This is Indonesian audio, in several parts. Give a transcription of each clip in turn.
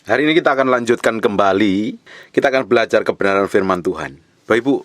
Hari ini kita akan lanjutkan kembali. Kita akan belajar kebenaran firman Tuhan. Bapak Ibu,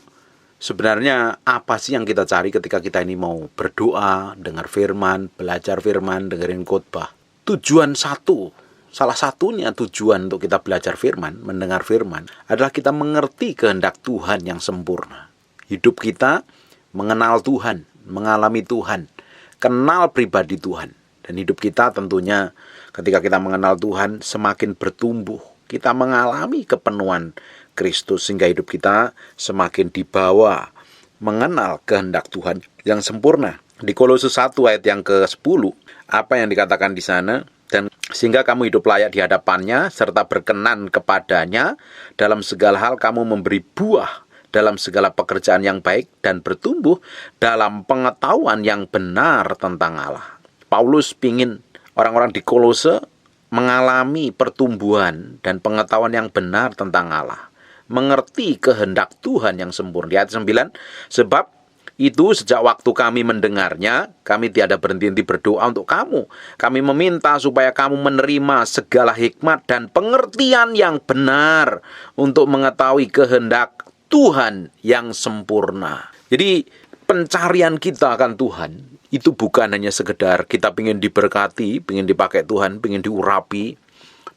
sebenarnya apa sih yang kita cari ketika kita ini mau berdoa, dengar firman, belajar firman, dengerin khotbah? Tujuan salah satunya tujuan untuk kita belajar firman, mendengar firman, adalah kita mengerti kehendak Tuhan yang sempurna. Hidup kita mengenal Tuhan, mengalami Tuhan, kenal pribadi Tuhan. Dan hidup kita tentunya ketika kita mengenal Tuhan semakin bertumbuh. Kita mengalami kepenuhan Kristus sehingga hidup kita semakin dibawa mengenal kehendak Tuhan yang sempurna. Di Kolose 1 ayat yang ke-10, apa yang dikatakan di sana? Dan sehingga kamu hidup layak di hadapannya serta berkenan kepadanya, dalam segala hal kamu memberi buah dalam segala pekerjaan yang baik dan bertumbuh dalam pengetahuan yang benar tentang Allah. Paulus ingin orang-orang di Kolose mengalami pertumbuhan dan pengetahuan yang benar tentang Allah, mengerti kehendak Tuhan yang sempurna. Di ayat 9, sebab itu sejak waktu kami mendengarnya, kami tiada berhenti berdoa untuk kamu. Kami meminta supaya kamu menerima segala hikmat dan pengertian yang benar untuk mengetahui kehendak Tuhan yang sempurna. Jadi pencarian kita akan Tuhan itu bukan hanya sekedar kita ingin diberkati, ingin dipakai Tuhan, ingin diurapi,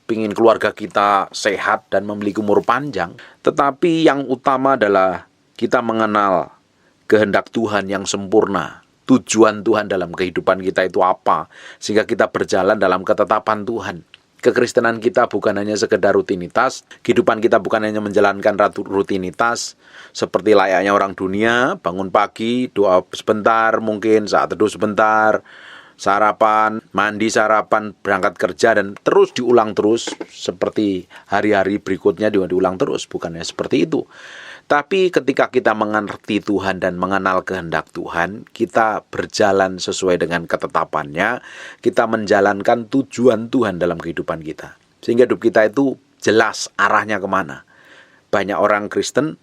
ingin keluarga kita sehat dan memiliki umur panjang. Tetapi yang utama adalah kita mengenal kehendak Tuhan yang sempurna. Tujuan Tuhan dalam kehidupan kita itu apa? Sehingga kita berjalan dalam ketetapan Tuhan. Kekristenan kita bukan hanya sekedar rutinitas, kehidupan kita bukan hanya menjalankan rutinitas seperti layaknya orang dunia, bangun pagi, doa sebentar, mungkin saat teduh sebentar, sarapan, mandi sarapan, berangkat kerja, dan terus diulang terus seperti hari-hari berikutnya diulang terus, bukannya seperti itu. Tapi ketika kita mengerti Tuhan dan mengenal kehendak Tuhan, kita berjalan sesuai dengan ketetapannya, kita menjalankan tujuan Tuhan dalam kehidupan kita. Sehingga hidup kita itu jelas arahnya kemana. Banyak orang Kristen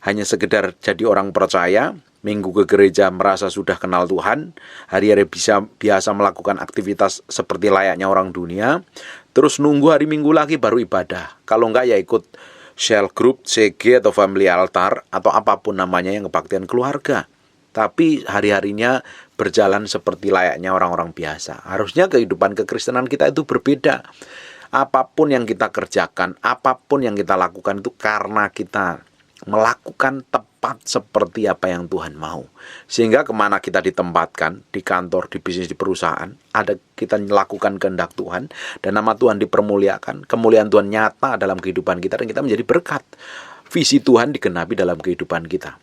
hanya sekedar jadi orang percaya, minggu ke gereja merasa sudah kenal Tuhan, hari-hari biasa melakukan aktivitas seperti layaknya orang dunia, terus nunggu hari Minggu lagi baru ibadah. Kalau enggak ya ikut Shell Group, CG atau Family Altar atau apapun namanya yang kebaktian keluarga. Tapi hari-harinya berjalan seperti layaknya orang-orang biasa. Harusnya kehidupan kekristenan kita itu berbeda. Apapun yang kita kerjakan, apapun yang kita lakukan itu karena kita melakukan tepat seperti apa yang Tuhan mau. Sehingga kemana kita ditempatkan, di kantor, di bisnis, di perusahaan, ada kita melakukan kehendak Tuhan, dan nama Tuhan dipermuliakan, kemuliaan Tuhan nyata dalam kehidupan kita, dan kita menjadi berkat. Visi Tuhan digenapi dalam kehidupan kita.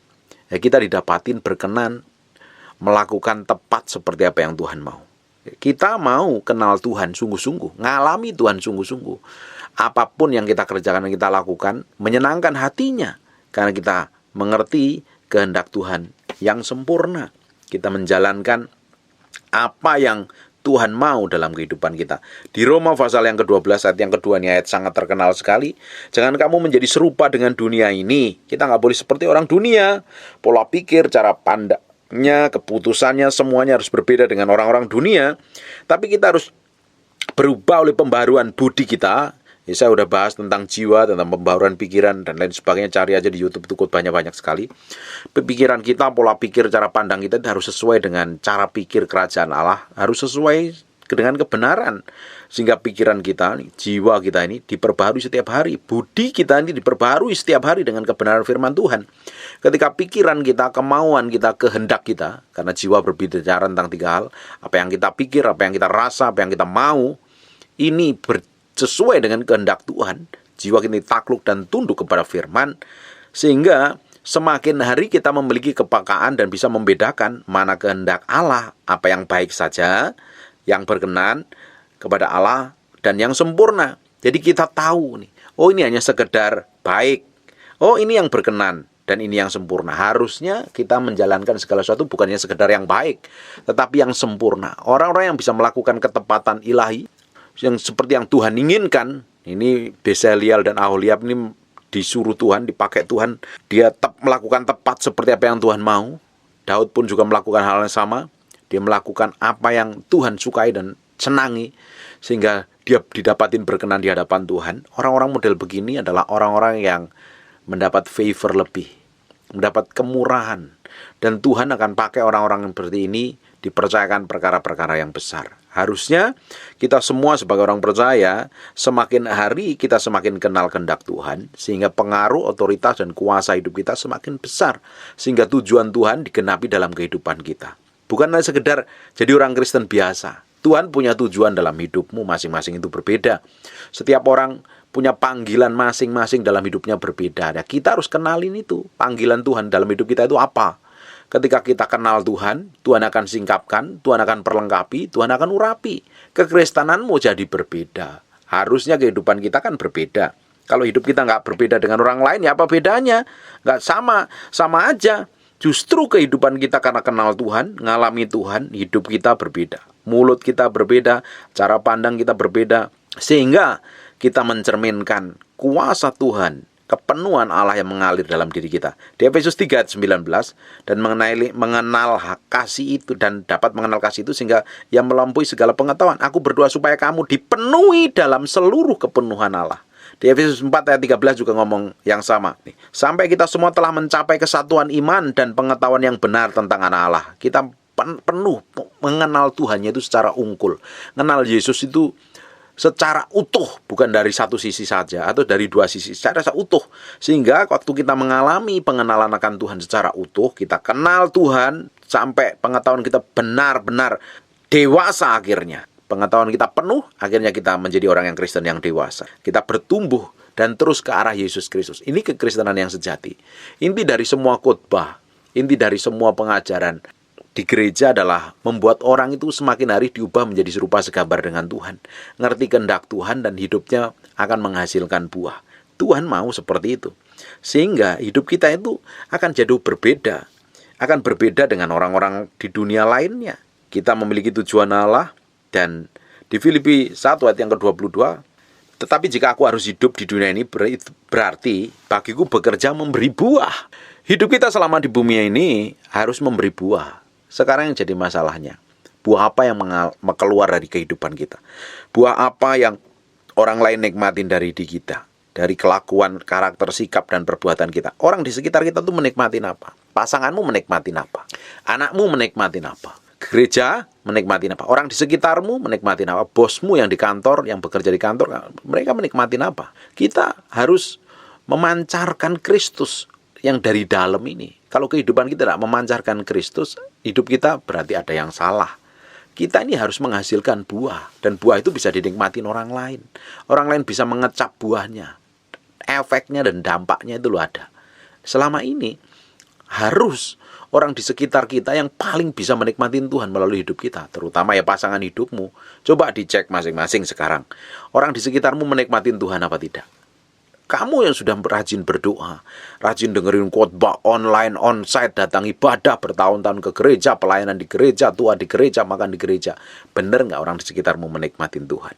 Ya, kita didapatin berkenan, melakukan tepat seperti apa yang Tuhan mau. Kita mau kenal Tuhan sungguh-sungguh, ngalami Tuhan sungguh-sungguh. Apapun yang kita kerjakan, yang kita lakukan, menyenangkan hatinya. Karena kita mengerti kehendak Tuhan yang sempurna. Kita menjalankan apa yang Tuhan mau dalam kehidupan kita. Di Roma pasal yang ke-12 ayat yang kedua, ini ayat sangat terkenal sekali. Jangan kamu menjadi serupa dengan dunia ini. Kita nggak boleh seperti orang dunia. Pola pikir, cara pandangnya, keputusannya, semuanya harus berbeda dengan orang-orang dunia. Tapi kita harus berubah oleh pembaharuan budi kita. Ya, saya udah bahas tentang jiwa, tentang pembaharuan pikiran, dan lain sebagainya. Cari aja di YouTube, itu banyak sekali. Pikiran kita, pola pikir, cara pandang kita harus sesuai dengan cara pikir kerajaan Allah. Harus sesuai dengan kebenaran. Sehingga pikiran kita, jiwa kita ini diperbaharui setiap hari. Budi kita ini diperbaharui setiap hari dengan kebenaran firman Tuhan. Ketika pikiran kita, kemauan kita, kehendak kita, karena jiwa berbicara tentang 3 hal. Apa yang kita pikir, apa yang kita rasa, apa yang kita mau, ini sesuai dengan kehendak Tuhan, jiwa kita takluk dan tunduk kepada firman, sehingga semakin hari kita memiliki kepekaan dan bisa membedakan mana kehendak Allah, apa yang baik saja, yang berkenan kepada Allah, dan yang sempurna. Jadi kita tahu nih, oh ini hanya sekedar baik, oh ini yang berkenan, dan ini yang sempurna. Harusnya kita menjalankan segala sesuatu bukan hanya sekedar yang baik, tetapi yang sempurna. Orang-orang yang bisa melakukan ketepatan ilahi, yang seperti yang Tuhan inginkan, ini Bezaliel dan Aholiab ini disuruh Tuhan, dipakai Tuhan, dia melakukan tepat seperti apa yang Tuhan mau. Daud pun juga melakukan hal yang sama, dia melakukan apa yang Tuhan sukai dan senangi, sehingga dia didapatin berkenan di hadapan Tuhan, orang-orang model begini adalah orang-orang yang mendapat favor lebih, mendapat kemurahan. Dan Tuhan akan pakai orang-orang yang seperti ini dipercayakan perkara-perkara yang besar. Harusnya kita semua sebagai orang percaya, semakin hari kita semakin kenal kehendak Tuhan, sehingga pengaruh, otoritas, dan kuasa hidup kita semakin besar, sehingga tujuan Tuhan digenapi dalam kehidupan kita. Bukan hanya sekedar jadi orang Kristen biasa. Tuhan punya tujuan dalam hidupmu, masing-masing itu berbeda. Setiap orang punya panggilan masing-masing dalam hidupnya berbeda. Nah, kita harus kenalin itu, panggilan Tuhan dalam hidup kita itu apa. Ketika kita kenal Tuhan, Tuhan akan singkapkan, Tuhan akan perlengkapi, Tuhan akan urapi. Kekristenanmu jadi berbeda. Harusnya kehidupan kita kan berbeda. Kalau hidup kita nggak berbeda dengan orang lain, ya apa bedanya? Nggak sama, sama aja. Justru kehidupan kita karena kenal Tuhan, ngalami Tuhan, hidup kita berbeda. Mulut kita berbeda, cara pandang kita berbeda. Sehingga kita mencerminkan kuasa Tuhan, kepenuhan Allah yang mengalir dalam diri kita. Di Efesus 3 ayat 19, dan mengenal kasih itu, dan dapat mengenal kasih itu sehingga yang melampaui segala pengetahuan. Aku berdoa supaya kamu dipenuhi dalam seluruh kepenuhan Allah. Di Efesus 4 ayat 13 juga ngomong yang sama. Sampai kita semua telah mencapai kesatuan iman dan pengetahuan yang benar tentang anak Allah. Kita penuh mengenal Tuhannya itu secara ungkul. Mengenal Yesus itu secara utuh, bukan dari satu sisi saja atau dari dua sisi, secara utuh. Sehingga waktu kita mengalami pengenalan akan Tuhan secara utuh, kita kenal Tuhan sampai pengetahuan kita benar-benar dewasa akhirnya. Pengetahuan kita penuh, akhirnya kita menjadi orang yang Kristen yang dewasa. Kita bertumbuh dan terus ke arah Yesus Kristus. Ini kekristenan yang sejati. Inti dari semua khotbah, inti dari semua pengajaran di gereja adalah membuat orang itu semakin hari diubah menjadi serupa segambar dengan Tuhan. Ngerti kehendak Tuhan dan hidupnya akan menghasilkan buah. Tuhan mau seperti itu. Sehingga hidup kita itu akan jadi berbeda. Akan berbeda dengan orang-orang di dunia lainnya. Kita memiliki tujuan Allah, dan di Filipi 1 ayat yang ke-22, tetapi jika aku harus hidup di dunia ini, berarti bagiku bekerja memberi buah. Hidup kita selama di bumi ini harus memberi buah. Sekarang yang jadi masalahnya, buah apa yang keluar dari kehidupan kita? Buah apa yang orang lain nikmatin dari diri kita? Dari kelakuan, karakter, sikap, dan perbuatan kita. Orang di sekitar kita tuh menikmatin apa? Pasanganmu menikmatin apa? Anakmu menikmatin apa? Gereja menikmatin apa? Orang di sekitarmu menikmatin apa? Bosmu yang di kantor, yang bekerja di kantor, mereka menikmatin apa? Kita harus memancarkan Kristus yang dari dalam ini. Kalau kehidupan kita tidak memancarkan Kristus, hidup kita berarti ada yang salah. Kita ini harus menghasilkan buah, dan buah itu bisa dinikmatin orang lain. Orang lain bisa mengecap buahnya. Efeknya dan dampaknya itu loh ada. Selama ini harus orang di sekitar kita yang paling bisa menikmati Tuhan melalui hidup kita, terutama ya pasangan hidupmu. Coba dicek masing-masing sekarang. Orang di sekitarmu menikmati Tuhan apa tidak? Kamu yang sudah rajin berdoa, rajin dengerin khotbah online, onsite, datang ibadah bertahun-tahun ke gereja, pelayanan di gereja, tua di gereja, makan di gereja. Benar nggak orang di sekitarmu menikmati Tuhan?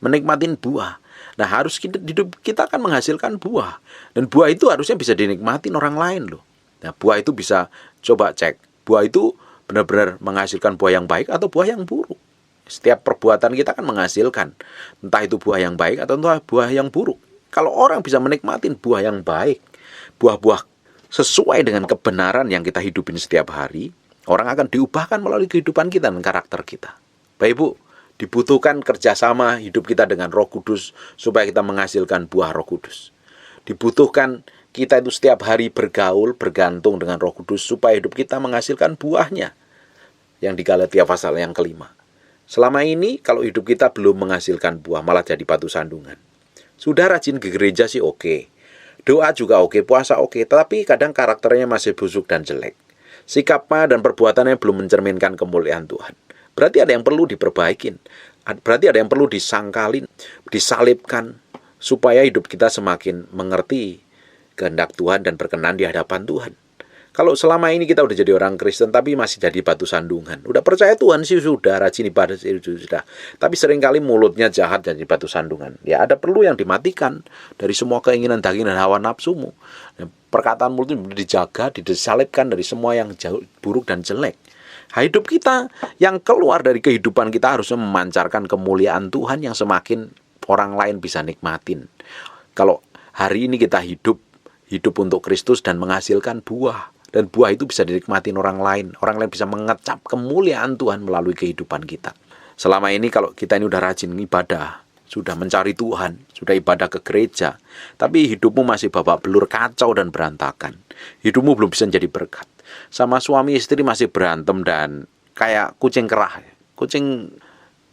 Menikmatin buah. Nah, harus hidup kita akan menghasilkan buah. Dan buah itu harusnya bisa dinikmatin orang lain loh. Nah, buah itu bisa, coba cek. Buah itu benar-benar menghasilkan buah yang baik atau buah yang buruk. Setiap perbuatan kita kan menghasilkan. Entah itu buah yang baik atau entah buah yang buruk. Kalau orang bisa menikmatin buah yang baik, buah-buah sesuai dengan kebenaran yang kita hidupin setiap hari, orang akan diubahkan melalui kehidupan kita dan karakter kita. Baik Ibu, dibutuhkan kerjasama hidup kita dengan Roh Kudus supaya kita menghasilkan buah Roh Kudus. Dibutuhkan kita itu setiap hari bergaul, bergantung dengan Roh Kudus supaya hidup kita menghasilkan buahnya. Yang di Galatia pasal yang kelima. Selama ini kalau hidup kita belum menghasilkan buah, malah jadi batu sandungan. Sudah rajin ke gereja sih oke. Doa juga oke, puasa oke, tetapi kadang karakternya masih busuk dan jelek. Sikapnya dan perbuatannya belum mencerminkan kemuliaan Tuhan. Berarti ada yang perlu diperbaikin. Berarti ada yang perlu disangkalin, disalibkan, supaya hidup kita semakin mengerti kehendak Tuhan dan berkenan di hadapan Tuhan. Kalau selama ini kita udah jadi orang Kristen tapi masih jadi batu sandungan, udah percaya Tuhan sih sudah, rajin ibadah sih sudah, tapi seringkali mulutnya jahat jadi batu sandungan. Ya ada perlu yang dimatikan dari semua keinginan daging dan hawa nafsumu. Perkataan mulut itu dijaga, disalibkan dari semua yang jauh, buruk dan jelek. Hidup kita yang keluar dari kehidupan kita harusnya memancarkan kemuliaan Tuhan yang semakin orang lain bisa nikmatin. Kalau hari ini kita hidup untuk Kristus dan menghasilkan buah, dan buah itu bisa dinikmatin orang lain bisa mengecap kemuliaan Tuhan melalui kehidupan kita. Selama ini kalau kita ini udah rajin ibadah, sudah mencari Tuhan, sudah ibadah ke gereja, tapi hidupmu masih babak belur, kacau dan berantakan. Hidupmu belum bisa jadi berkat. Sama suami istri masih berantem dan kayak kucing kerah, kucing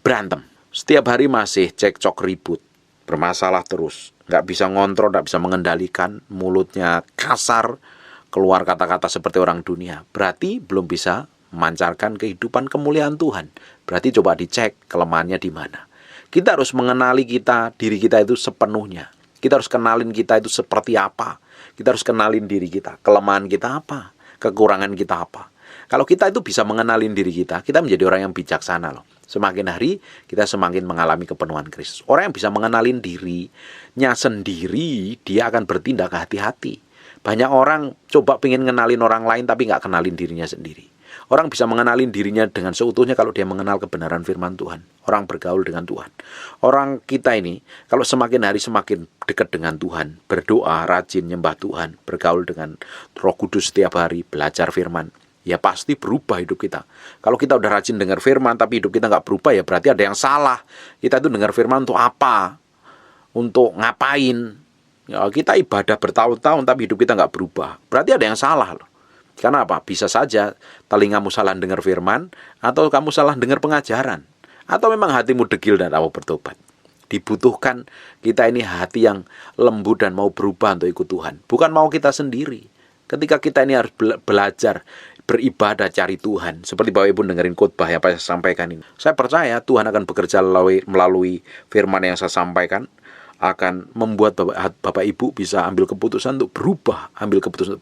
berantem. Setiap hari masih cekcok ribut, bermasalah terus, nggak bisa ngontrol, nggak bisa mengendalikan, mulutnya kasar, keluar kata-kata seperti orang dunia. Berarti belum bisa memancarkan kehidupan kemuliaan Tuhan. Berarti coba dicek kelemahannya di mana. Kita harus mengenali diri kita itu sepenuhnya. Kita harus kenalin kita itu seperti apa. Kita harus kenalin diri kita, kelemahan kita apa, kekurangan kita apa. Kalau kita itu bisa mengenalin diri kita menjadi orang yang bijaksana loh. Semakin hari kita semakin mengalami kepenuhan Kristus. Orang yang bisa mengenalin dirinya sendiri, dia akan bertindak hati-hati. Banyak orang coba pengen ngenalin orang lain tapi nggak kenalin dirinya sendiri. Orang bisa mengenalin dirinya dengan seutuhnya kalau dia mengenal kebenaran firman Tuhan. Orang bergaul dengan Tuhan. Orang kita ini kalau semakin hari semakin dekat dengan Tuhan, berdoa, rajin nyembah Tuhan, bergaul dengan Roh Kudus setiap hari, belajar firman, ya pasti berubah hidup kita. Kalau kita udah rajin dengar firman tapi hidup kita nggak berubah, ya berarti ada yang salah. Kita itu dengar firman untuk apa? Untuk ngapain? Ya, kita ibadah bertahun-tahun tapi hidup kita nggak berubah. Berarti ada yang salah loh. Karena apa? Bisa saja telingamu salah dengar firman, atau kamu salah dengar pengajaran, atau memang hatimu degil dan mau bertobat. Dibutuhkan kita ini hati yang lembut dan mau berubah untuk ikut Tuhan. Bukan mau kita sendiri. Ketika kita ini harus belajar beribadah cari Tuhan. Seperti Bapak Ibu dengerin khotbah yang saya sampaikan ini. Saya percaya Tuhan akan bekerja melalui firman yang saya sampaikan, akan membuat Bapak Ibu bisa ambil keputusan untuk berubah, ambil keputusan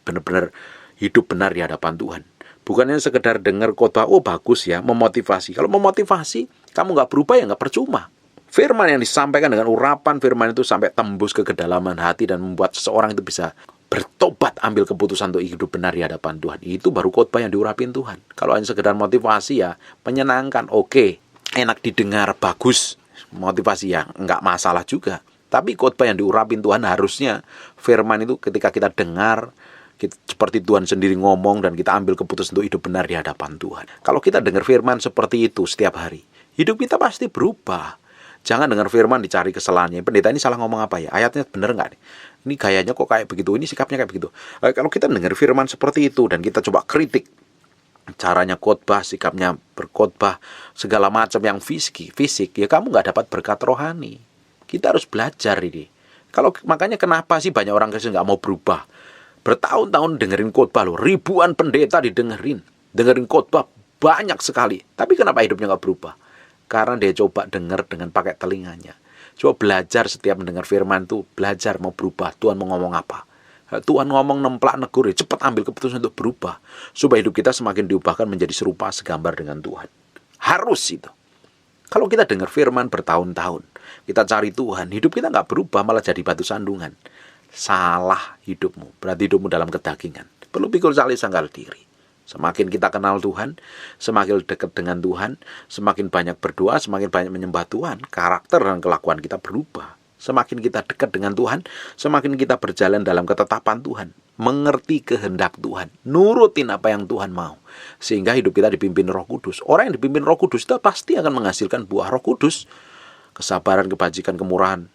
benar-benar hidup benar di hadapan Tuhan. Bukannya sekedar dengar khotbah, oh bagus ya, memotivasi. Kalau memotivasi, kamu nggak berubah ya nggak percuma. Firman yang disampaikan dengan urapan firman itu sampai tembus ke kedalaman hati dan membuat seseorang itu bisa bertobat, ambil keputusan untuk hidup benar di hadapan Tuhan. Itu baru khotbah yang diurapin Tuhan. Kalau hanya sekedar motivasi ya menyenangkan, oke, enak didengar, bagus. Motivasi ya nggak masalah juga. Tapi khotbah yang diurapin Tuhan harusnya firman itu ketika kita dengar, seperti Tuhan sendiri ngomong dan kita ambil keputusan untuk hidup benar di hadapan Tuhan. Kalau kita dengar firman seperti itu setiap hari, hidup kita pasti berubah. Jangan dengar firman dicari kesalahannya. Pendeta ini salah ngomong apa ya? Ayatnya benar nggak nih? Ini gayanya kok kayak begitu, ini sikapnya kayak begitu. Kalau kita dengar firman seperti itu dan kita coba kritik caranya khotbah, sikapnya berkhotbah, segala macam yang fisik, ya kamu nggak dapat berkat rohani. Kita harus belajar ini. Makanya kenapa sih banyak orang Kristen nggak mau berubah? Bertahun-tahun dengerin khotbah loh, ribuan pendeta dengerin khotbah banyak sekali. Tapi kenapa hidupnya nggak berubah? Karena dia coba dengar dengan pakai telinganya. Coba belajar setiap mendengar firman tuh, belajar mau berubah. Tuhan mau ngomong apa? Tuhan ngomong nemplak negur, cepat ambil keputusan untuk berubah. Supaya hidup kita semakin diubahkan menjadi serupa segambar dengan Tuhan. Harus itu. Kalau kita dengar firman bertahun-tahun, kita cari Tuhan, hidup kita nggak berubah, malah jadi batu sandungan. Salah hidupmu, berarti hidupmu dalam kedagingan. Perlu pikul salih sangkal diri. Semakin kita kenal Tuhan, semakin dekat dengan Tuhan, semakin banyak berdoa, semakin banyak menyembah Tuhan, karakter dan kelakuan kita berubah. Semakin kita dekat dengan Tuhan, semakin kita berjalan dalam ketetapan Tuhan, mengerti kehendak Tuhan, nurutin apa yang Tuhan mau, sehingga hidup kita dipimpin Roh Kudus. Orang yang dipimpin Roh Kudus itu pasti akan menghasilkan buah Roh Kudus, kesabaran, kebajikan, kemurahan,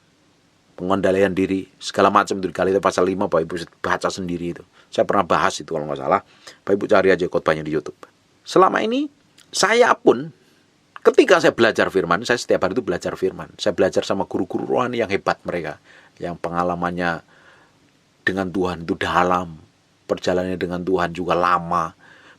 pengendalian diri, segala macam itu di Galatia pasal 5, Bapak Ibu baca sendiri itu. Saya pernah bahas itu kalau nggak salah. Bapak Ibu cari aja khotbahnya di YouTube. Selama ini, saya pun, ketika saya belajar firman, saya setiap hari itu belajar firman. Saya belajar sama guru-guru rohani yang hebat mereka. Yang pengalamannya dengan Tuhan itu dalam. Perjalanannya dengan Tuhan juga lama.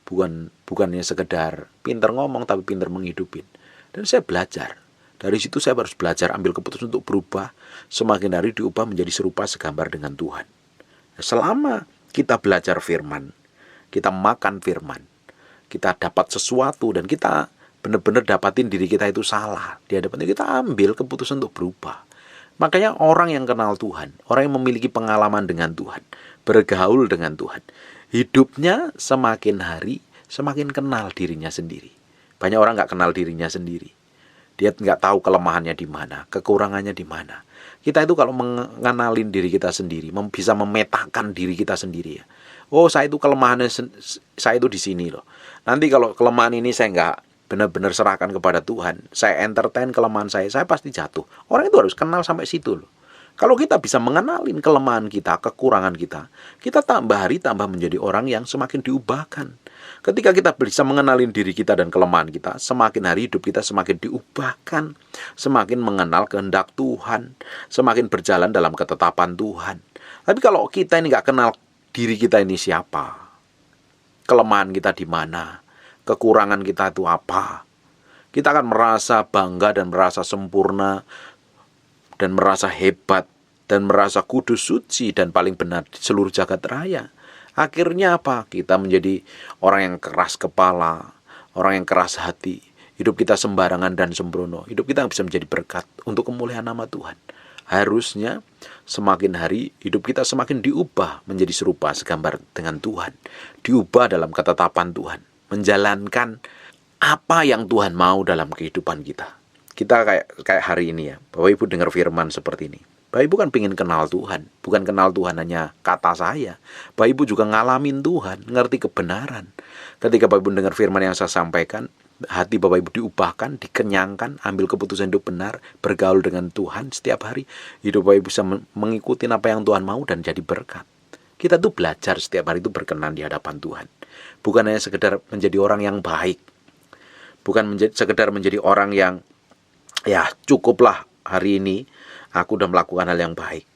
Bukannya sekedar pinter ngomong, tapi pinter menghidupin. Dan saya belajar. Dari situ saya harus belajar ambil keputusan untuk berubah. Semakin hari diubah menjadi serupa segambar dengan Tuhan. Selama kita belajar firman, kita makan firman, kita dapat sesuatu dan kita benar-benar dapatin diri kita itu salah. Di hadapan kita ambil keputusan untuk berubah. Makanya orang yang kenal Tuhan, orang yang memiliki pengalaman dengan Tuhan, bergaul dengan Tuhan, hidupnya semakin hari semakin kenal dirinya sendiri. Banyak orang nggak kenal dirinya sendiri. Dia nggak tahu kelemahannya di mana, kekurangannya di mana. Kita itu kalau mengenalin diri kita sendiri, bisa memetakan diri kita sendiri ya. Oh, saya itu kelemahannya, saya itu di sini loh. Nanti kalau kelemahan ini saya nggak benar-benar serahkan kepada Tuhan, saya entertain kelemahan saya pasti jatuh. Orang itu harus kenal sampai situ loh. Kalau kita bisa mengenalin kelemahan kita, kekurangan kita tambah hari tambah menjadi orang yang semakin diubahkan. Ketika kita bisa mengenalin diri kita dan kelemahan kita, semakin hari hidup kita semakin diubahkan, semakin mengenal kehendak Tuhan, semakin berjalan dalam ketetapan Tuhan. Tapi kalau kita ini nggak kenal diri kita ini siapa, kelemahan kita di mana, kekurangan kita itu apa, kita akan merasa bangga dan merasa sempurna dan merasa hebat dan merasa kudus, suci dan paling benar di seluruh jagat raya. Akhirnya apa? Kita menjadi orang yang keras kepala, orang yang keras hati. Hidup kita sembarangan dan sembrono. Hidup kita bisa menjadi berkat untuk kemuliaan nama Tuhan. Harusnya semakin hari hidup kita semakin diubah menjadi serupa segambar dengan Tuhan. Diubah dalam ketetapan Tuhan. Menjalankan apa yang Tuhan mau dalam kehidupan kita. Kita kayak hari ini ya, Bapak Ibu dengar firman seperti ini. Bapak Ibu kan pengen kenal Tuhan. Bukan kenal Tuhan hanya kata saya. Bapak Ibu juga ngalamin Tuhan, ngerti kebenaran. Ketika Bapak Ibu dengar firman yang saya sampaikan, hati Bapak Ibu diubahkan, dikenyangkan, ambil keputusan hidup benar, bergaul dengan Tuhan setiap hari. Hidup Bapak Ibu bisa mengikuti apa yang Tuhan mau dan jadi berkat. Kita tuh belajar setiap hari itu berkenan di hadapan Tuhan. Bukan hanya sekedar menjadi orang yang baik. Bukan sekedar menjadi orang yang ya cukuplah hari ini aku udah melakukan hal yang baik.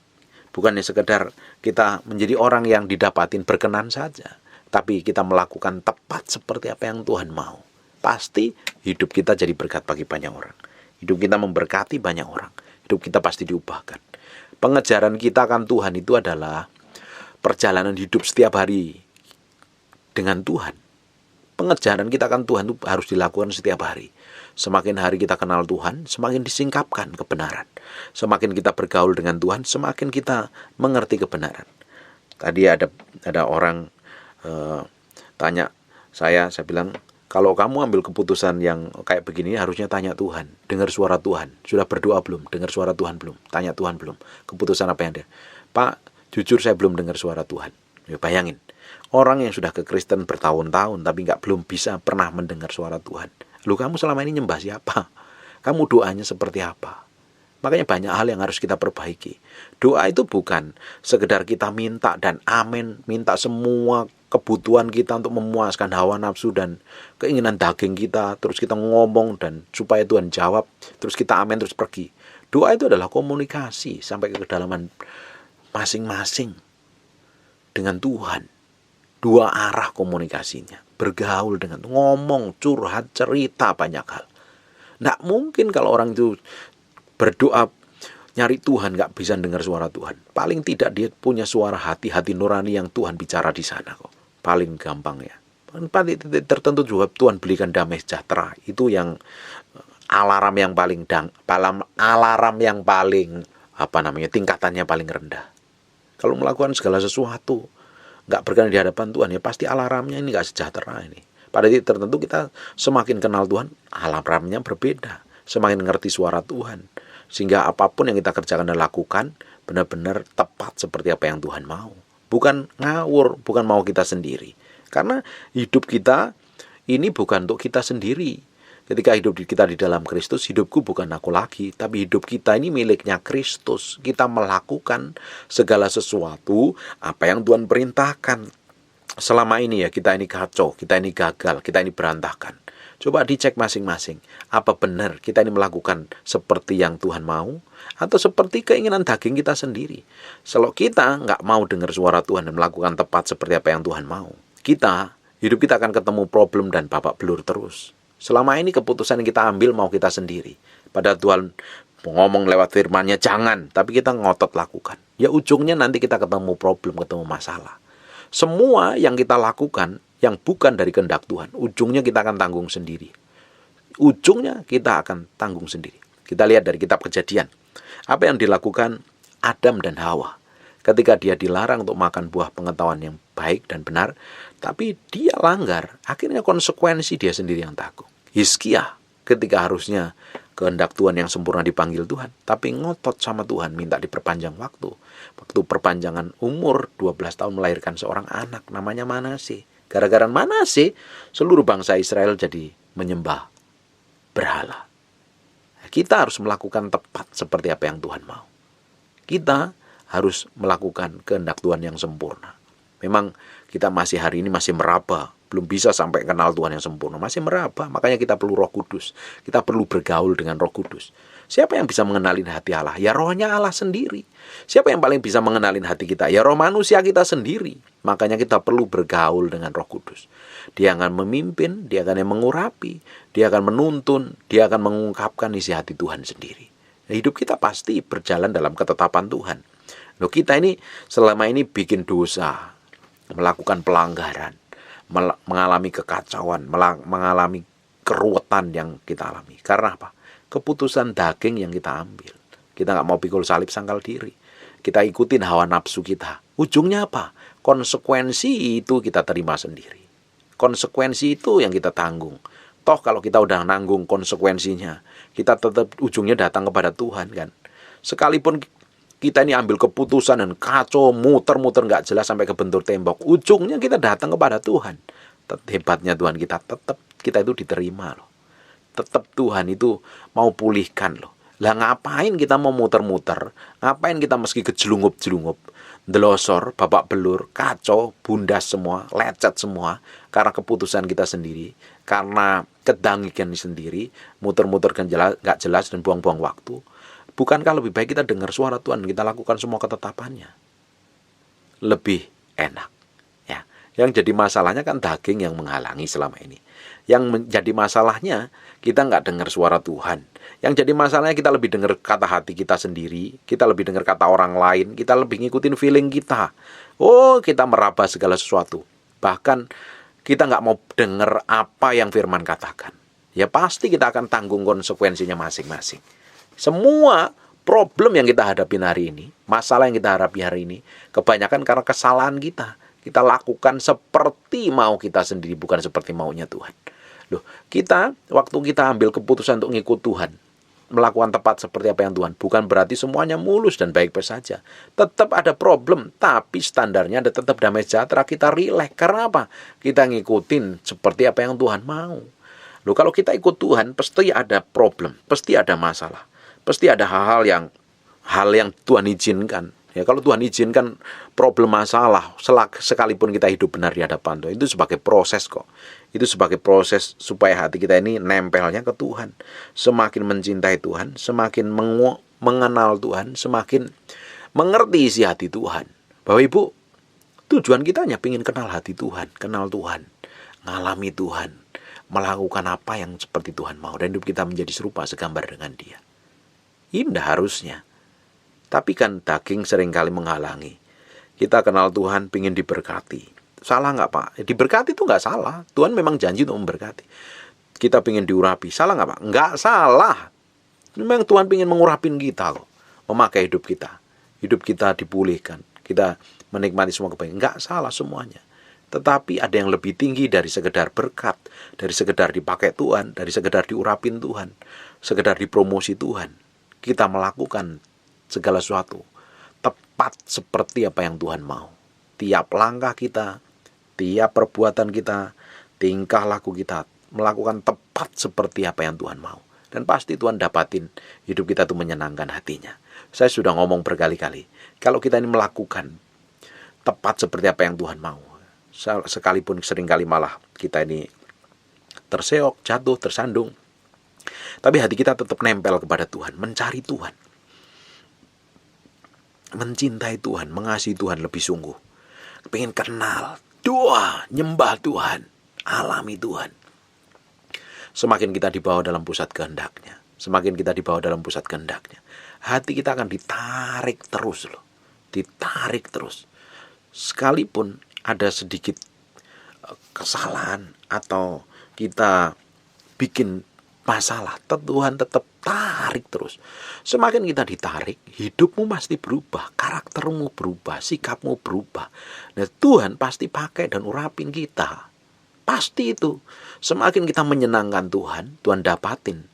Bukannya sekedar kita menjadi orang yang didapatin berkenan saja, tapi kita melakukan tepat seperti apa yang Tuhan mau. Pasti hidup kita jadi berkat bagi banyak orang. Hidup kita memberkati banyak orang. Hidup kita pasti diubahkan. Pengejaran kita akan Tuhan itu adalah perjalanan hidup setiap hari dengan Tuhan. Pengejaran kita akan Tuhan itu harus dilakukan setiap hari. Semakin hari kita kenal Tuhan, semakin disingkapkan kebenaran. Semakin kita bergaul dengan Tuhan, semakin kita mengerti kebenaran. Tadi ada orang tanya saya bilang, kalau kamu ambil keputusan yang kayak begini, harusnya tanya Tuhan, dengar suara Tuhan. Sudah berdoa belum? Dengar suara Tuhan belum? Tanya Tuhan belum? Keputusan apa yang ada? Pak, jujur saya belum dengar suara Tuhan. Ya, bayangin, orang yang sudah ke Kristen bertahun-tahun, tapi belum bisa pernah mendengar suara Tuhan. Lu kamu selama ini nyembah siapa? Kamu doanya seperti apa? Makanya banyak hal yang harus kita perbaiki. Doa itu bukan sekedar kita minta dan amin, minta semua kebutuhan kita untuk memuaskan hawa nafsu dan keinginan daging kita, terus kita ngomong dan supaya Tuhan jawab, terus kita amin, terus pergi. Doa itu adalah komunikasi sampai ke kedalaman masing-masing dengan Tuhan. Dua arah komunikasinya. Bergaul dengan, ngomong, curhat, cerita banyak hal. Nggak mungkin kalau orang itu berdoa nyari Tuhan nggak bisa dengar suara Tuhan. Paling tidak dia punya suara hati nurani yang Tuhan bicara di sana kok. Paling gampang ya. Pada titik tertentu juga Tuhan berikan damai sejahtera. Itu yang alarm yang paling tingkatannya paling rendah. Kalau melakukan segala sesuatu nggak berkenan di hadapan Tuhan, ya pasti alarmnya ini nggak sejahtera ini. Pada titik tertentu kita semakin kenal Tuhan, alarmnya berbeda. Semakin ngerti suara Tuhan. Sehingga apapun yang kita kerjakan dan lakukan, benar-benar tepat seperti apa yang Tuhan mau. Bukan ngawur, bukan mau kita sendiri. Karena hidup kita ini bukan untuk kita sendiri. Ketika hidup kita di dalam Kristus, hidupku bukan aku lagi, tapi hidup kita ini miliknya Kristus. Kita melakukan segala sesuatu apa yang Tuhan perintahkan. Selama ini ya kita ini kacau, kita ini gagal, kita ini berantakan. Coba dicek masing-masing, apa benar kita ini melakukan seperti yang Tuhan mau atau seperti keinginan daging kita sendiri. Kalau kita nggak mau dengar suara Tuhan dan melakukan tepat seperti apa yang Tuhan mau, hidup kita akan ketemu problem dan babak belur terus. Selama ini keputusan yang kita ambil mau kita sendiri. Padahal Tuhan ngomong lewat firman-Nya jangan, tapi kita ngotot lakukan. Ya ujungnya nanti kita ketemu problem, ketemu masalah. Semua yang kita lakukan yang bukan dari kehendak Tuhan, ujungnya kita akan tanggung sendiri. Ujungnya kita akan tanggung sendiri. Kita lihat dari kitab Kejadian. Apa yang dilakukan Adam dan Hawa ketika dia dilarang untuk makan buah pengetahuan yang baik dan benar, tapi dia langgar, akhirnya konsekuensi dia sendiri yang tanggung. Hizkia ketika harusnya kehendak Tuhan yang sempurna dipanggil Tuhan, tapi ngotot sama Tuhan minta diperpanjang waktu. Waktu perpanjangan umur 12 tahun melahirkan seorang anak namanya Manasye. Gara-gara Manasye, seluruh bangsa Israel jadi menyembah berhala. Kita harus melakukan tepat seperti apa yang Tuhan mau. Kita harus melakukan kehendak Tuhan yang sempurna. Memang kita masih hari ini masih meraba, belum bisa sampai kenal Tuhan yang sempurna, masih meraba. Makanya kita perlu Roh Kudus. Kita perlu bergaul dengan Roh Kudus. Siapa yang bisa mengenalin hati Allah? Ya rohnya Allah sendiri. Siapa yang paling bisa mengenalin hati kita? Ya roh manusia kita sendiri. Makanya kita perlu bergaul dengan Roh Kudus. Dia akan memimpin, dia akan mengurapi, dia akan menuntun, dia akan mengungkapkan isi hati Tuhan sendiri. Nah, hidup kita pasti berjalan dalam ketetapan Tuhan. Loh, kita ini selama ini bikin dosa, melakukan pelanggaran, mengalami kekacauan, mengalami keruwetan yang kita alami. Karena apa? Keputusan daging yang kita ambil. Kita nggak mau pikul salib sangkal diri. Kita ikutin hawa nafsu kita. Ujungnya apa? Konsekuensi itu kita terima sendiri. Konsekuensi itu yang kita tanggung. Toh kalau kita udah nanggung konsekuensinya, kita tetap ujungnya datang kepada Tuhan kan. Sekalipun kita ini ambil keputusan dan kacau, muter-muter nggak jelas sampai ke bentur tembok, ujungnya kita datang kepada Tuhan. Hebatnya Tuhan kita, tetap kita itu diterima loh. Tetap Tuhan itu mau pulihkan loh. Lah ngapain kita mau muter-muter? Ngapain kita meski kejelungup-jelungup? Delosor, babak belur, kacau, bundas semua, lecet semua. Karena keputusan kita sendiri. Karena kedangikan sendiri. Muter-muter kan gak jelas dan buang-buang waktu. Bukankah lebih baik kita dengar suara Tuhan, kita lakukan semua ketetapannya? Lebih enak. Ya. Yang jadi masalahnya kan daging yang menghalangi selama ini. Yang menjadi masalahnya kita nggak dengar suara Tuhan. Yang jadi masalahnya kita lebih dengar kata hati kita sendiri, kita lebih dengar kata orang lain, kita lebih ngikutin feeling kita. Oh, kita meraba segala sesuatu. Bahkan kita nggak mau dengar apa yang firman katakan. Ya pasti kita akan tanggung konsekuensinya masing-masing. Semua problem yang kita hadapi hari ini, masalah yang kita hadapi hari ini, kebanyakan karena kesalahan kita. Kita lakukan seperti mau kita sendiri, bukan seperti maunya Tuhan. Loh, kita, waktu kita ambil keputusan untuk ngikut Tuhan, melakukan tepat seperti apa yang Tuhan, bukan berarti semuanya mulus dan baik-baik saja. Tetap ada problem, tapi standarnya ada tetap damai sejahtera, kita rileks. Karena apa? Kita ngikutin seperti apa yang Tuhan mau. Loh, kalau kita ikut Tuhan, pasti ada problem, pasti ada masalah. Pasti ada hal yang Tuhan izinkan. Ya, kalau Tuhan izinkan problem masalah, sekalipun kita hidup benar di hadapan Tuhan, itu sebagai proses kok. Itu sebagai proses supaya hati kita ini nempelnya ke Tuhan. Semakin mencintai Tuhan, semakin mengenal Tuhan, semakin mengerti isi hati Tuhan. Bapak Ibu, tujuan kita hanya ingin kenal hati Tuhan, kenal Tuhan, ngalami Tuhan, melakukan apa yang seperti Tuhan mau, dan hidup kita menjadi serupa segambar dengan Dia. Indah harusnya. Tapi kan daging seringkali menghalangi. Kita kenal Tuhan, pingin diberkati. Salah nggak Pak? Diberkati itu nggak salah. Tuhan memang janji untuk memberkati. Kita pingin diurapi. Salah nggak Pak? Nggak salah. Memang Tuhan pingin mengurapin kita loh. Memakai hidup kita. Hidup kita dipulihkan. Kita menikmati semua kebaikan. Nggak salah semuanya. Tetapi ada yang lebih tinggi dari sekedar berkat. Dari sekedar dipakai Tuhan. Dari sekedar diurapin Tuhan. Sekedar dipromosi Tuhan. Kita melakukan segala sesuatu tepat seperti apa yang Tuhan mau. Tiap langkah kita, tiap perbuatan kita, tingkah laku kita melakukan tepat seperti apa yang Tuhan mau. Dan pasti Tuhan dapatin hidup kita itu menyenangkan hatinya. Saya sudah ngomong berkali-kali, kalau kita ini melakukan tepat seperti apa yang Tuhan mau, sekalipun seringkali malah kita ini terseok, jatuh, tersandung, tapi hati kita tetap nempel kepada Tuhan, mencari Tuhan, mencintai Tuhan, mengasihi Tuhan lebih sungguh. Pengen kenal, doa, nyembah Tuhan, alami Tuhan. Semakin kita dibawa dalam pusat kehendak-Nya, semakin kita dibawa dalam pusat kehendak-Nya, hati kita akan ditarik terus loh. Ditarik terus. Sekalipun ada sedikit kesalahan atau kita bikin masalah, Tuhan tetap tarik terus. Semakin kita ditarik, hidupmu pasti berubah, karaktermu berubah, sikapmu berubah. Nah, Tuhan pasti pakai dan urapin kita. Pasti itu. Semakin kita menyenangkan Tuhan, Tuhan dapatin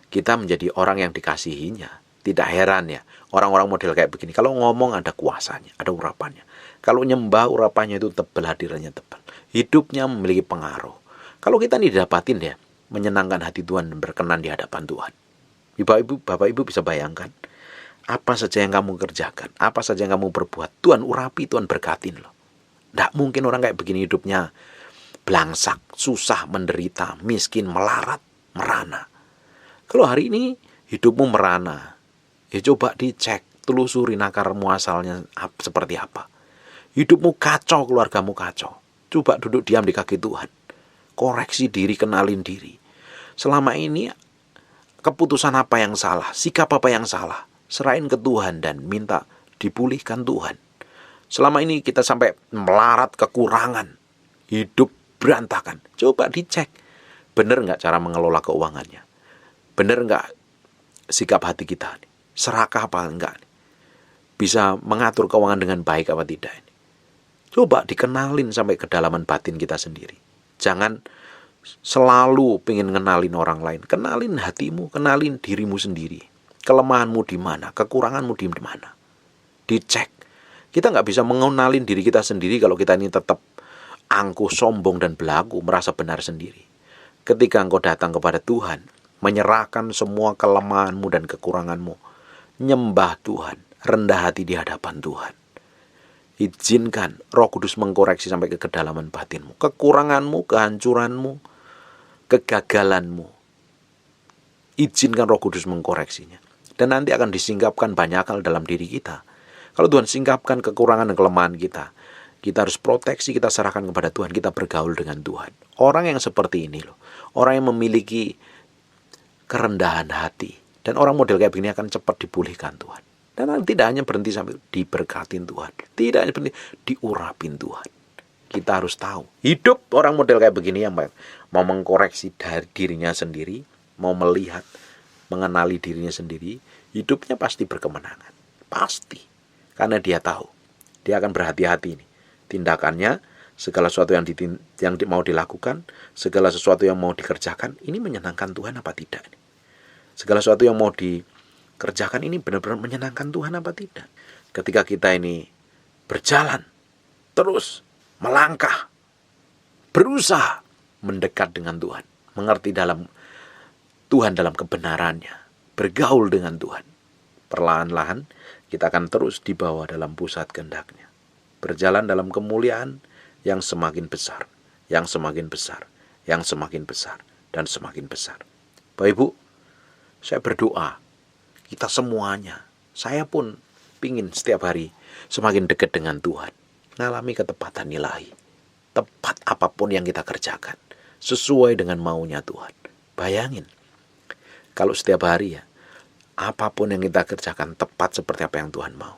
kita menjadi orang yang dikasihinya. Tidak heran ya, orang-orang model kayak begini, kalau ngomong ada kuasanya, ada urapannya. Kalau nyembah, urapannya itu tebal, hadirannya tebal. Hidupnya memiliki pengaruh. Kalau kita ini didapatin ya, menyenangkan hati Tuhan dan berkenan di hadapan Tuhan. Bapak Ibu bisa bayangkan, apa saja yang kamu kerjakan, apa saja yang kamu perbuat, Tuhan urapi, Tuhan berkatin loh. Tidak mungkin orang kayak begini hidupnya belangsak, susah, menderita, miskin, melarat, merana. Kalau hari ini hidupmu merana, ya coba dicek, telusuri akar muasalnya seperti apa. Hidupmu kacau, keluargamu kacau. Coba duduk diam di kaki Tuhan. Koreksi diri, kenalin diri. Selama ini keputusan apa yang salah, sikap apa yang salah, serahin ke Tuhan dan minta dipulihkan Tuhan. Selama ini kita sampai melarat, kekurangan, hidup berantakan. Coba dicek, benar nggak cara mengelola keuangannya? Benar nggak sikap hati kita? Serakah apa enggak? Bisa mengatur keuangan dengan baik apa tidak? Coba dikenalin sampai kedalaman batin kita sendiri. Jangan selalu pengen ngenalin orang lain. Kenalin hatimu, kenalin dirimu sendiri. Kelemahanmu di mana, kekuranganmu di mana. Dicek. Kita nggak bisa mengenalin diri kita sendiri kalau kita ini tetap angkuh, sombong, dan belagu, merasa benar sendiri. Ketika engkau datang kepada Tuhan, menyerahkan semua kelemahanmu dan kekuranganmu, nyembah Tuhan, rendah hati di hadapan Tuhan. Izinkan Roh Kudus mengkoreksi sampai ke kedalaman batinmu, kekuranganmu, kehancuranmu, kegagalanmu. Izinkan Roh Kudus mengkoreksinya. Dan nanti akan disingkapkan banyak hal dalam diri kita. Kalau Tuhan singkapkan kekurangan dan kelemahan kita, kita harus proteksi, kita serahkan kepada Tuhan, kita bergaul dengan Tuhan. Orang yang seperti ini loh, orang yang memiliki kerendahan hati, dan orang model kayak begini akan cepat dipulihkan Tuhan. Dan tidak hanya berhenti sampai diberkatin Tuhan, tidak hanya berhenti diurapin Tuhan. Kita harus tahu, hidup orang model kayak begini yang mau mengkoreksi dari dirinya sendiri, mau melihat, mengenali dirinya sendiri, hidupnya pasti berkemenangan. Pasti. Karena dia tahu, dia akan berhati-hati ini. Tindakannya, segala sesuatu yang mau dilakukan, segala sesuatu yang mau dikerjakan, ini menyenangkan Tuhan apa tidak? Segala sesuatu yang mau dikerjakan ini benar-benar menyenangkan Tuhan apa tidak? Ketika kita ini berjalan, terus melangkah, berusaha mendekat dengan Tuhan, mengerti dalam Tuhan dalam kebenarannya, bergaul dengan Tuhan, perlahan-lahan kita akan terus dibawa dalam pusat kehendak-Nya. Berjalan dalam kemuliaan yang semakin besar, yang semakin besar, yang semakin besar, dan semakin besar. Bapak Ibu, saya berdoa, kita semuanya, saya pun pingin setiap hari semakin dekat dengan Tuhan, ngalami ketepatan ilahi. Tepat apapun yang kita kerjakan, sesuai dengan maunya Tuhan. Bayangin, kalau setiap hari ya, apapun yang kita kerjakan tepat seperti apa yang Tuhan mau.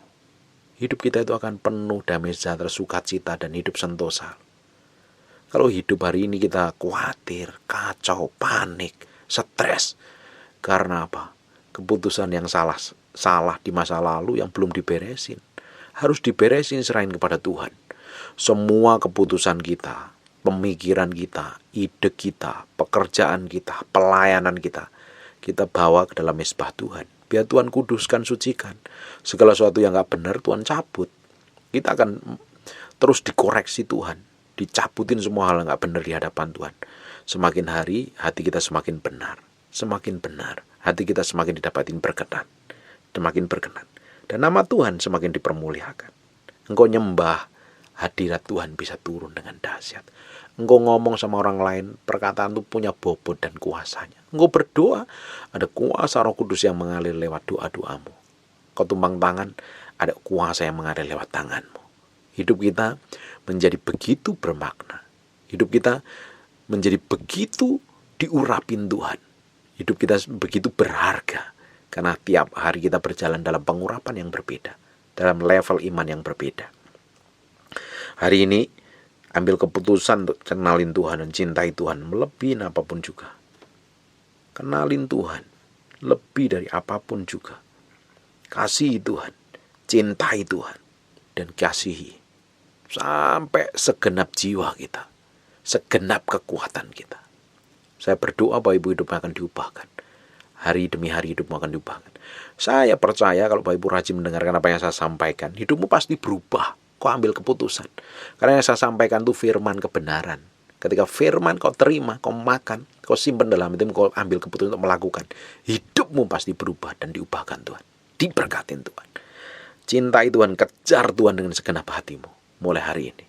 Hidup kita itu akan penuh damai sejahtera, sukacita, dan hidup sentosa. Kalau hidup hari ini kita khawatir, kacau, panik, stres. Karena apa? Keputusan yang salah di masa lalu yang belum diberesin. Harus diberesin, serahin kepada Tuhan. Semua keputusan kita, pemikiran kita, ide kita, pekerjaan kita, pelayanan kita bawa ke dalam mezbah Tuhan. Biar Tuhan kuduskan, sucikan. Segala sesuatu yang gak benar Tuhan cabut. Kita akan terus dikoreksi Tuhan, dicabutin semua hal yang gak benar di hadapan Tuhan. Semakin hari hati kita semakin benar, semakin benar. Hati kita semakin didapatin berkenan, semakin berkenan. Dan nama Tuhan semakin dipermuliakan. Engkau nyembah, hadirat Tuhan bisa turun dengan dahsyat. Engkau ngomong sama orang lain, perkataan itu punya bobot dan kuasanya. Engkau berdoa, ada kuasa Roh Kudus yang mengalir lewat doa-doamu. Kau tumpang tangan, ada kuasa yang mengalir lewat tanganmu. Hidup kita menjadi begitu bermakna. Hidup kita menjadi begitu diurapin Tuhan. Hidup kita begitu berharga. Karena tiap hari kita berjalan dalam pengurapan yang berbeda, dalam level iman yang berbeda. Hari ini, ambil keputusan untuk kenalin Tuhan dan cintai Tuhan melebihi apapun juga. Kenalin Tuhan, lebih dari apapun juga. Kasihi Tuhan, cintai Tuhan, dan kasihi sampai segenap jiwa kita, segenap kekuatan kita. Saya berdoa bahwa Ibu hidupmu akan diubahkan. Hari demi hari hidupmu akan diubahkan. Saya percaya kalau Bapak Ibu rajin mendengarkan apa yang saya sampaikan, hidupmu pasti berubah. Kau ambil keputusan. Karena yang saya sampaikan itu firman kebenaran. Ketika firman kau terima, kau makan, kau simpan dalam hatimu, kau ambil keputusan untuk melakukan, hidupmu pasti berubah dan diubahkan Tuhan. Diberkatin Tuhan. Cintai Tuhan, kejar Tuhan dengan segenap hatimu. Mulai hari ini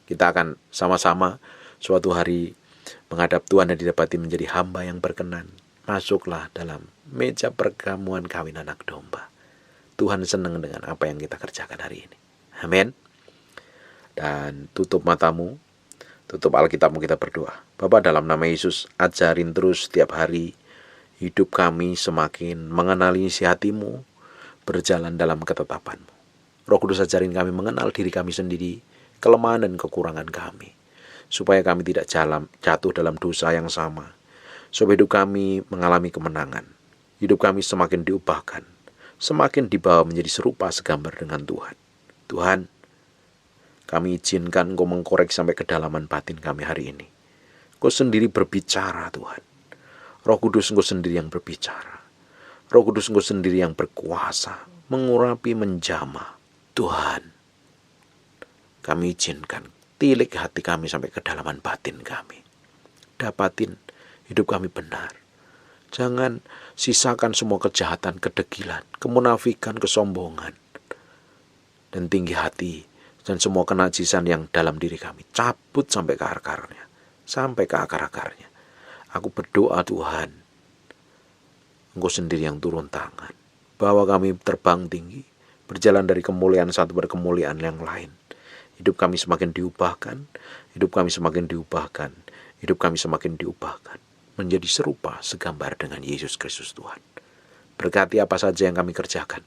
kita akan sama-sama suatu hari menghadap Tuhan dan didapati menjadi hamba yang berkenan. Masuklah dalam meja perjamuan kawin anak domba. Tuhan senang dengan apa yang kita kerjakan hari ini. Amin. Dan tutup matamu, tutup Alkitabmu, kita berdoa. Bapa, dalam nama Yesus, ajarin terus setiap hari hidup kami semakin mengenali isi hatimu, berjalan dalam ketetapanmu. Roh Kudus, ajarin kami mengenal diri kami sendiri, kelemahan dan kekurangan kami, supaya kami tidak jatuh dalam dosa yang sama, supaya hidup kami mengalami kemenangan, hidup kami semakin diubahkan, semakin dibawa menjadi serupa segambar dengan Tuhan. Tuhan, kami izinkan Engkau mengkorek sampai kedalaman batin kami hari ini. Engkau sendiri berbicara Tuhan. Roh Kudus, Engkau sendiri yang berbicara. Roh Kudus, Engkau sendiri yang berkuasa, mengurapi, menjamah. Tuhan, kami izinkan tilik hati kami sampai kedalaman batin kami. Dapatin hidup kami benar. Jangan sisakan semua kejahatan, kedegilan, kemunafikan, kesombongan, dan tinggi hati, dan semua kenajisan yang dalam diri kami. Cabut sampai ke akar-akarnya, sampai ke akar-akarnya. Aku berdoa Tuhan, Engkau sendiri yang turun tangan, bawa kami terbang tinggi, berjalan dari kemuliaan satu pada kemuliaan yang lain. Hidup kami semakin diubahkan, hidup kami semakin diubahkan, hidup kami semakin diubahkan, menjadi serupa segambar dengan Yesus Kristus Tuhan. Berkati apa saja yang kami kerjakan,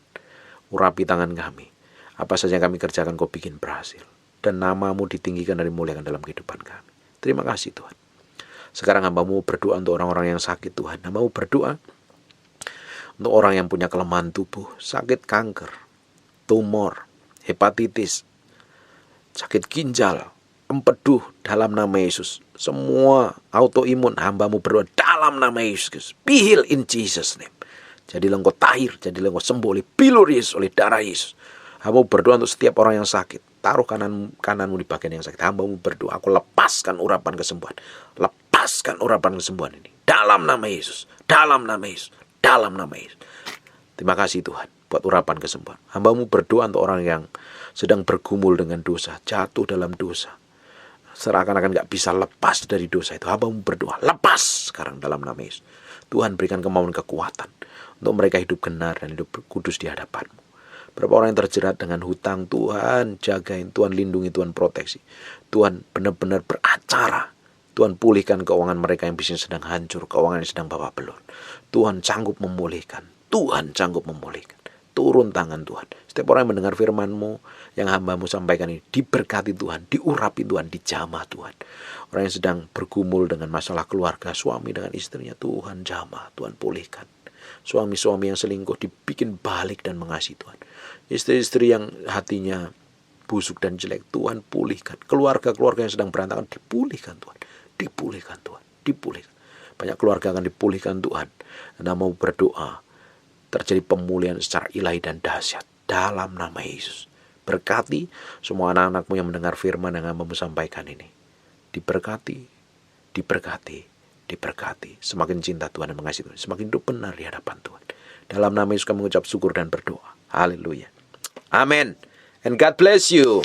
urapi tangan kami, apa saja yang kami kerjakan Kau bikin berhasil, dan nama-Mu ditinggikan dan dimuliakan dalam kehidupan kami. Terima kasih Tuhan. Sekarang hamba-Mu berdoa untuk orang-orang yang sakit Tuhan. Hamba-Mu berdoa untuk orang yang punya kelemahan tubuh, sakit kanker, tumor, hepatitis, sakit ginjal, empedu, dalam nama Yesus. Semua autoimun, hamba-Mu berdoa dalam nama Yesus. Be healed in Jesus name. Jadilah Engkau tahir, jadilah Engkau sembuh oleh bilur Yesus, oleh darah Yesus. Hamba-Mu berdoa untuk setiap orang yang sakit. Taruh kananmu di bagian yang sakit. Hamba-Mu berdoa, aku lepaskan urapan kesembuhan. Lepaskan urapan kesembuhan ini. Dalam nama Yesus, dalam nama Yesus, dalam nama Yesus. Terima kasih Tuhan buat urapan kesembuhan. Hamba-Mu berdoa untuk orang yang sedang bergumul dengan dosa, jatuh dalam dosa, seakan-akan gak bisa lepas dari dosa itu. Hamba-Mu berdoa, lepas sekarang dalam nama Yesus. Tuhan, berikan kemauan kekuatan untuk mereka hidup benar dan hidup kudus di hadapan-Mu. Berapa orang yang terjerat dengan hutang, Tuhan jagain, Tuhan lindungi, Tuhan proteksi. Tuhan benar-benar beracara. Tuhan pulihkan keuangan mereka yang bisnis sedang hancur, keuangan yang sedang babak belur. Tuhan sanggup memulihkan, Tuhan sanggup memulihkan. Turun tangan Tuhan. Setiap orang yang mendengar firman-Mu, yang hamba-Mu sampaikan ini, diberkati Tuhan, diurapi Tuhan, dijamah Tuhan. Orang yang sedang bergumul dengan masalah keluarga, suami dengan istrinya, Tuhan jamah, Tuhan pulihkan. Suami-suami yang selingkuh dibikin balik dan mengasihi Tuhan. Istri-istri yang hatinya busuk dan jelek, Tuhan pulihkan. Keluarga-keluarga yang sedang berantakan, dipulihkan Tuhan. Dipulihkan Tuhan, dipulihkan. Banyak keluarga akan dipulihkan Tuhan. Dan mau berdoa, terjadi pemulihan secara ilahi dan dahsyat dalam nama Yesus. Berkati semua anak-anak-Mu yang mendengar firman yang hamba-Mu sampaikan ini. Diberkati, diberkati, diberkati. Semakin cinta Tuhan dan mengasihi Tuhan, semakin hidup benar di hadapan Tuhan. Dalam nama Yesus kami mengucap syukur dan berdoa. Haleluya. Amin. And God bless you.